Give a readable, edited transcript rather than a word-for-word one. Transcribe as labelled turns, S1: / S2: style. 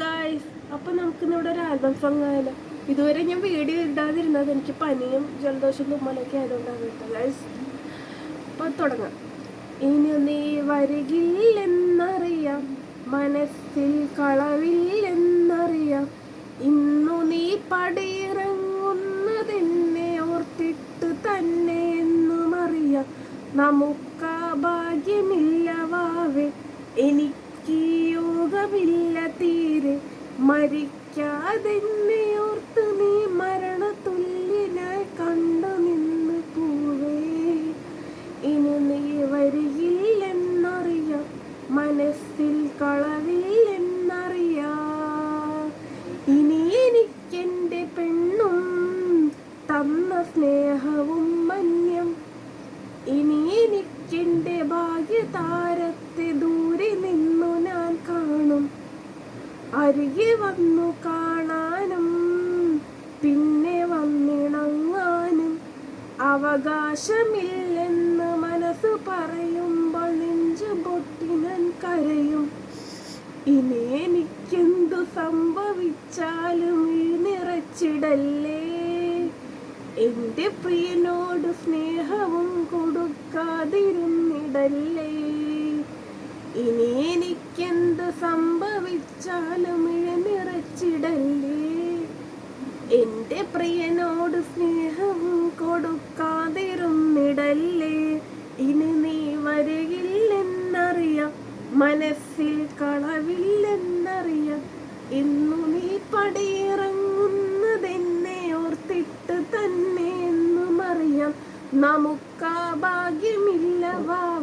S1: Guys, അപ്പൊ നമുക്കിന്നിവിടെ ഒരു album song ആയാലോ. ഇതുവരെ ഞാൻ വീഡിയോ ഇടാതിരുന്നത് എനിക്ക് പനിയും ജലദോഷം തുമ്മലൊക്കെ ആയതുകൊണ്ടാണ് കേട്ടോ ഗായ്സ്. അപ്പൊ തുടങ്ങാം. ഇനി നീ വരികില്ലെന്നറിയാം, മനസ്സിൽ കളവില്ലെന്നറിയാം, ഇന്നു നീ പടിയിറങ്ങുന്നതെന്നെ ഓർത്തിട്ട് തന്നെ എന്നും അറിയാം. നമുക്കാ ഭാഗ്യമില്ല വാവേ, എനിക്ക് യോഗമില്ല തീരെ, മരിക്കാതെന്നെ ഓർത്ത് നീ മരണതുല്യനായി കണ്ടു നിന്ന് പൂവേ. ഇനി നീ വരികില്ലെന്നറിയാം, മനസ്സിൽ കളവില്ലെന്നറിയാം, ഇനി എനിക്കെൻ്റെ പെണ്ണും തന്ന സ്നേഹവും മന്യം, ഇനി എനിക്കെൻ്റെ ഭാഗ്യതാരത്തെ ദൂരെ നിന്നു ഞാൻ കാണും, അരികെ വന്നു കാണാനും പിന്നെ വന്നിണങ്ങാനും അവകാശമില്ലെന്ന് മനസ്സ് പറയുമ്പോൾ നെഞ്ചു പൊട്ടി ഞാൻ കരയും. ഇനി എനിക്കെന്തു സംഭവിച്ചാലും ഈ നിറച്ചിടല്ലേ, എൻ്റെ പ്രിയനോട് സ്നേഹവും കൊടുക്കാതിരുന്നിടല്ലേ. ഇനി എനിക്കെന്ത് സംഭവിച്ചാലും നിറച്ചിടല്ലേ, എൻ്റെ പ്രിയനോട് സ്നേഹവും കൊടുക്കാതിരുന്നിടല്ലേ. ഇനി നീ വരികില്ലെന്നറിയാം, മനസ്സിൽ കളവില്ലെന്നറിയാം, ഇന്നു നീ പടിയിറങ്ങുന്നതെന്നെ ഓർത്തിട്ട് തന്നെ എന്നും അറിയാം. നമുക്കാ ഭാഗ്യമില്ല വാ